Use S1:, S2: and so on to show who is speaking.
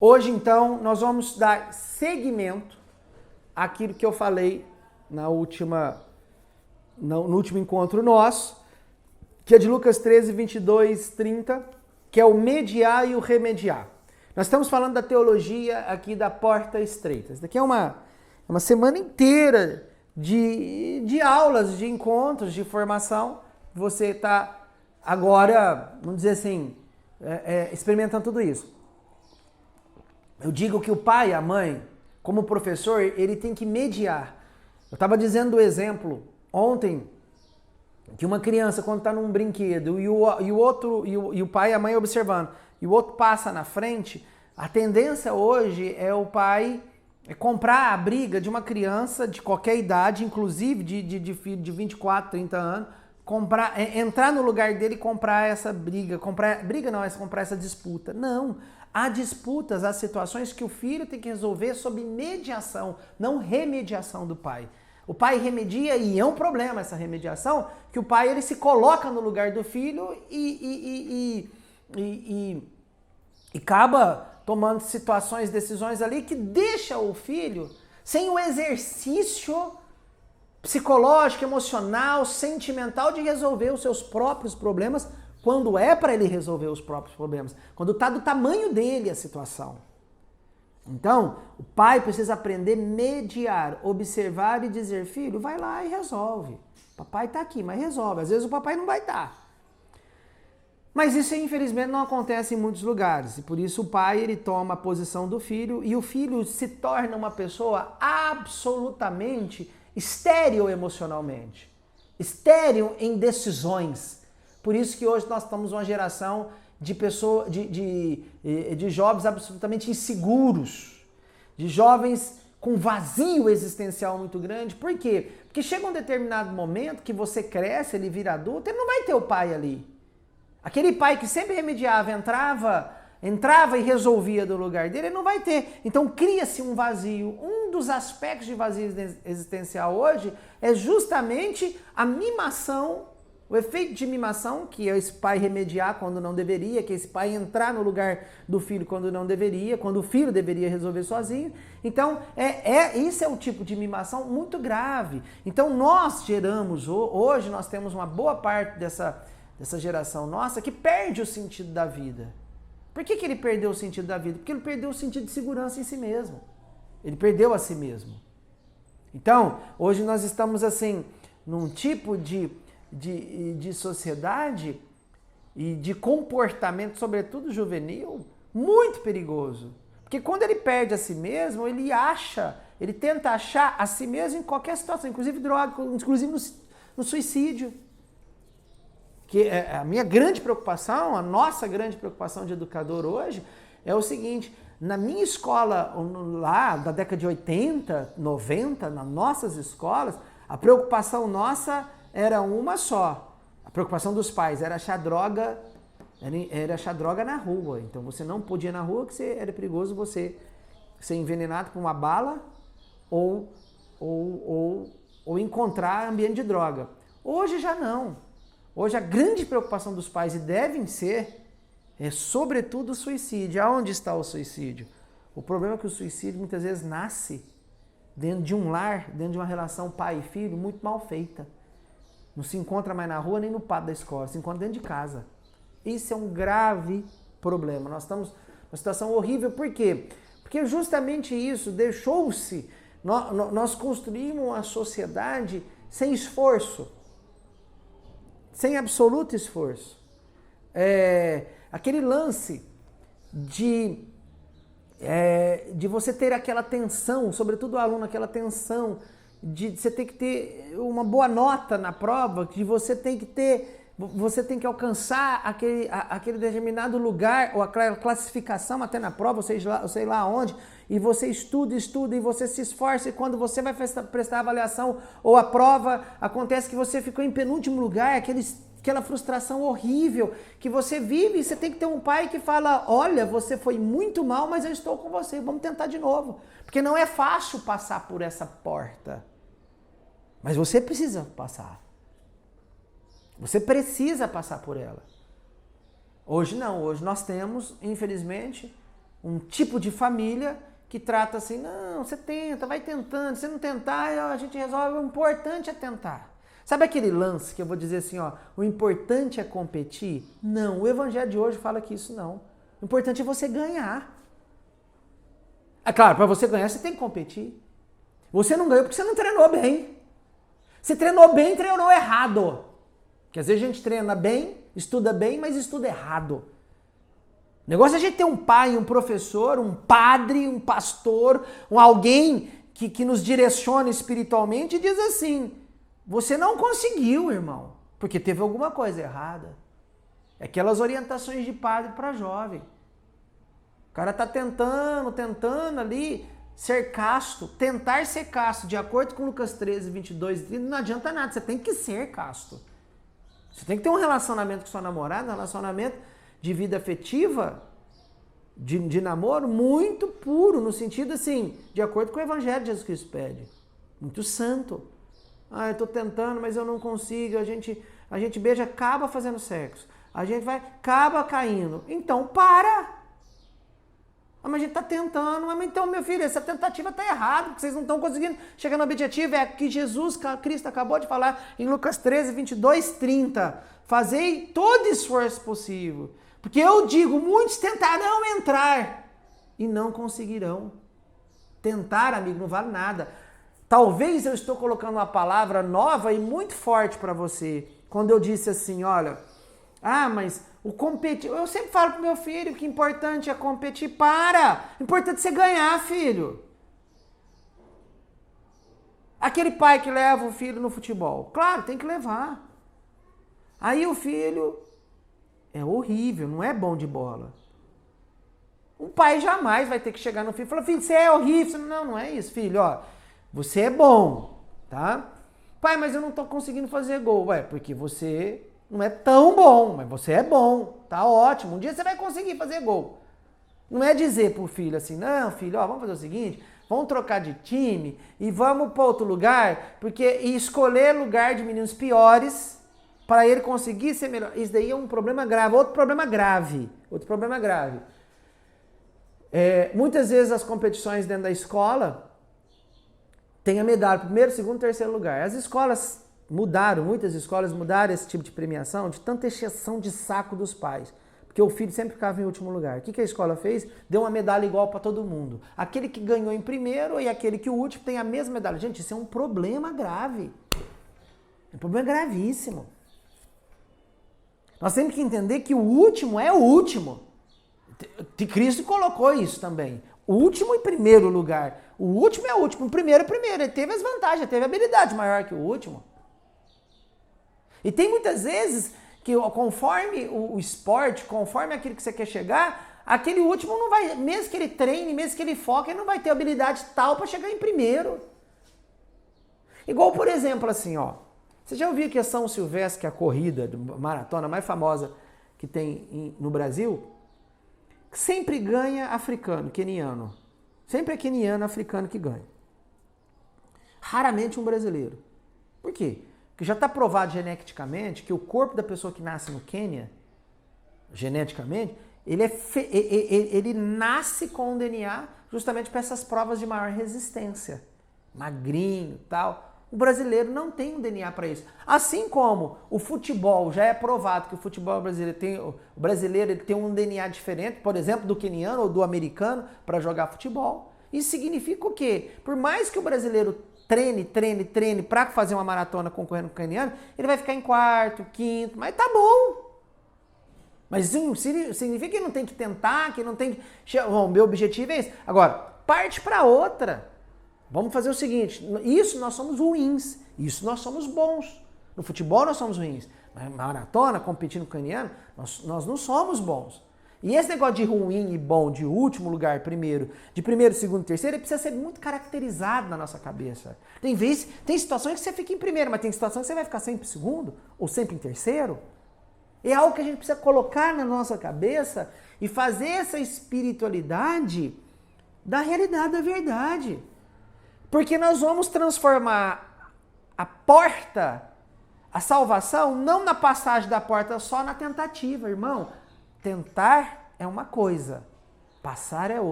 S1: Hoje, então, nós vamos dar seguimento àquilo que eu falei no último encontro nosso, que é de Lucas 13, 22, 30, que é o mediar e o remediar. Nós estamos falando da teologia aqui da porta estreita. Isso daqui é uma semana inteira de aulas, de encontros, de formação. Você está agora, vamos dizer assim, experimentando tudo isso. Eu digo que o pai, a mãe, como professor, ele tem que mediar. Eu estava dizendo o exemplo ontem que uma criança, quando está num brinquedo e o pai e a mãe observando, e o outro passa na frente, a tendência hoje é o pai comprar a briga de uma criança de qualquer idade, inclusive de filho de 24, 30 anos, entrar no lugar dele e comprar essa briga. Comprar essa disputa. Não. Há disputas, há situações que o filho tem que resolver sob mediação, não remediação do pai. O pai remedia e é um problema essa remediação, que o pai ele se coloca no lugar do filho e acaba tomando decisões ali que deixa o filho sem o exercício psicológico, emocional, sentimental de resolver os seus próprios problemas, quando é para ele resolver os próprios problemas, quando está do tamanho dele a situação. Então, o pai precisa aprender a mediar, observar e dizer, filho, vai lá e resolve. Papai está aqui, mas resolve. Às vezes o papai não vai estar. Mas isso, infelizmente, não acontece em muitos lugares. E por isso o pai ele toma a posição do filho e o filho se torna uma pessoa absolutamente estéril emocionalmente, estéril em decisões. Por isso que hoje nós estamos uma geração de pessoas, de jovens absolutamente inseguros, de jovens com vazio existencial muito grande. Por quê? Porque chega um determinado momento que você cresce, ele vira adulto, ele não vai ter o pai ali. Aquele pai que sempre remediava, entrava e resolvia do lugar dele, ele não vai ter. Então cria-se um vazio. Um dos aspectos de vazio existencial hoje é justamente a mimação, o efeito de mimação, que é esse pai remediar quando não deveria, que é esse pai entrar no lugar do filho quando não deveria, quando o filho deveria resolver sozinho. Então, isso é um tipo de mimação muito grave. Então, nós geramos, hoje nós temos uma boa parte dessa geração nossa que perde o sentido da vida. Por que ele perdeu o sentido da vida? Porque ele perdeu o sentido de segurança em si mesmo. Ele perdeu a si mesmo. Então, hoje nós estamos assim, num tipo de sociedade e de comportamento, sobretudo juvenil, muito perigoso. Porque quando ele perde a si mesmo, ele tenta achar a si mesmo em qualquer situação, inclusive droga, inclusive no suicídio. Que a minha grande preocupação, a nossa grande preocupação de educador hoje é o seguinte: na minha escola, lá da década de 80, 90, nas nossas escolas, a preocupação nossa era uma só. A preocupação dos pais era achar droga na rua. Então você não podia ir na rua, que era perigoso você ser envenenado por uma bala ou encontrar ambiente de droga. Hoje já não. Hoje a grande preocupação dos pais, e devem ser, é sobretudo o suicídio. Aonde está o suicídio? O problema é que o suicídio muitas vezes nasce dentro de um lar, dentro de uma relação pai e filho muito mal feita. Não se encontra mais na rua nem no pátio da escola, se encontra dentro de casa. Isso é um grave problema. Nós estamos numa situação horrível. Por quê? Porque justamente isso deixou-se, nós construímos uma sociedade sem esforço. Sem absoluto esforço. Aquele lance de você ter aquela tensão, sobretudo o aluno, aquela tensão de você ter que ter uma boa nota na prova, que você tem que alcançar aquele determinado lugar, ou aquela classificação até na prova, sei lá onde, e você estuda e você se esforça, e quando você vai prestar a avaliação ou a prova, acontece que você ficou em penúltimo lugar, aquela frustração horrível que você vive, e você tem que ter um pai que fala, olha, você foi muito mal, mas eu estou com você, vamos tentar de novo. Porque não é fácil passar por essa porta. Mas você precisa passar. Você precisa passar por ela. Hoje não, hoje nós temos, infelizmente, um tipo de família que trata assim, não, você tenta, vai tentando, se não tentar, a gente resolve, o importante é tentar. Sabe aquele lance que eu vou dizer assim, ó, o importante é competir? Não, o evangelho de hoje fala que isso não. O importante é você ganhar. É claro, para você ganhar você tem que competir. Você não ganhou porque você não treinou bem. Você treinou bem, treinou errado. Porque às vezes a gente treina bem, estuda bem, mas estuda errado. O negócio é a gente ter um pai, um professor, um padre, um pastor, alguém que nos direcione espiritualmente e diz assim, você não conseguiu, irmão, porque teve alguma coisa errada. É aquelas orientações de padre para jovem. O cara tá tentando ali ser casto, tentar ser casto, de acordo com Lucas 13, 22 e 30, não adianta nada, você tem que ser casto. Você tem que ter um relacionamento com sua namorada, um relacionamento de vida afetiva, de namoro, muito puro, no sentido assim, de acordo com o evangelho de Jesus Cristo pede. Muito santo. Ah, eu tô tentando, mas eu não consigo, a gente beija, acaba fazendo sexo. A gente vai, acaba caindo. Então, para! Ah, mas a gente tá tentando, mas então, meu filho, essa tentativa tá errada, porque vocês não estão conseguindo chegar no objetivo. É que Jesus Cristo acabou de falar em Lucas 13, 22, 30. Fazei todo esforço possível. Porque eu digo, muitos tentarão entrar e não conseguirão. Tentar, amigo, não vale nada. Talvez eu estou colocando uma palavra nova e muito forte para você. Quando eu disse assim, olha, mas o competir... Eu sempre falo pro meu filho que o importante é competir. Para! O importante é você ganhar, filho. Aquele pai que leva o filho no futebol. Claro, tem que levar. Aí o filho é horrível, não é bom de bola. O pai jamais vai ter que chegar no filho e falar, filho, você é horrível. Não, não é isso, filho, ó. Você é bom, tá? Pai, mas eu não tô conseguindo fazer gol. Ué, porque você não é tão bom, mas você é bom. Tá ótimo. Um dia você vai conseguir fazer gol. Não é dizer pro filho assim, não, filho, ó, vamos fazer o seguinte, vamos trocar de time e vamos para outro lugar, e escolher lugar de meninos piores para ele conseguir ser melhor. Isso daí é um problema grave. Outro problema grave. Muitas vezes as competições dentro da escola tem a medalha, primeiro, segundo, terceiro lugar. As escolas mudaram, muitas escolas mudaram esse tipo de premiação de tanta encheção de saco dos pais. Porque o filho sempre ficava em último lugar. O que a escola fez? Deu uma medalha igual para todo mundo. Aquele que ganhou em primeiro e aquele que o último tem a mesma medalha. Gente, isso é um problema grave. É um problema gravíssimo. Nós temos que entender que o último é o último. Cristo colocou isso também. O último em primeiro lugar. O último é o último. O primeiro é o primeiro. Ele teve as vantagens, ele teve a habilidade maior que o último. E tem muitas vezes que conforme o esporte, conforme aquilo que você quer chegar, aquele último não vai, mesmo que ele treine, mesmo que ele foque, ele não vai ter habilidade tal para chegar em primeiro. Igual, por exemplo, assim, ó. Você já ouviu que a São Silvestre, que é a corrida, maratona mais famosa que tem no Brasil, sempre ganha africano, queniano. Sempre é queniano, africano que ganha. Raramente um brasileiro. Por quê? Porque já está provado geneticamente que o corpo da pessoa que nasce no Quênia, geneticamente, ele nasce com o DNA justamente para essas provas de maior resistência. Magrinho e tal. O brasileiro não tem um DNA para isso. Assim como o futebol, já é provado que o futebol brasileiro ele tem um DNA diferente, por exemplo, do queniano ou do americano para jogar futebol. Isso significa o quê? Por mais que o brasileiro treine para fazer uma maratona concorrendo com o queniano, ele vai ficar em quarto, quinto, mas tá bom. Mas isso significa que não tem que tentar, que não tem que... Bom, meu objetivo é esse. Agora, parte para outra. Vamos fazer o seguinte, isso nós somos ruins, isso nós somos bons. No futebol nós somos ruins. Na maratona, competindo com o queniano, nós não somos bons. E esse negócio de ruim e bom, de último lugar, primeiro, de primeiro, segundo, terceiro, ele precisa ser muito caracterizado na nossa cabeça. Tem situações que você fica em primeiro, mas tem situações que você vai ficar sempre em segundo, ou sempre em terceiro. É algo que a gente precisa colocar na nossa cabeça e fazer essa espiritualidade da realidade da verdade. Porque nós vamos transformar a porta, a salvação, não na passagem da porta, só na tentativa, irmão. Tentar é uma coisa, Passar é outra.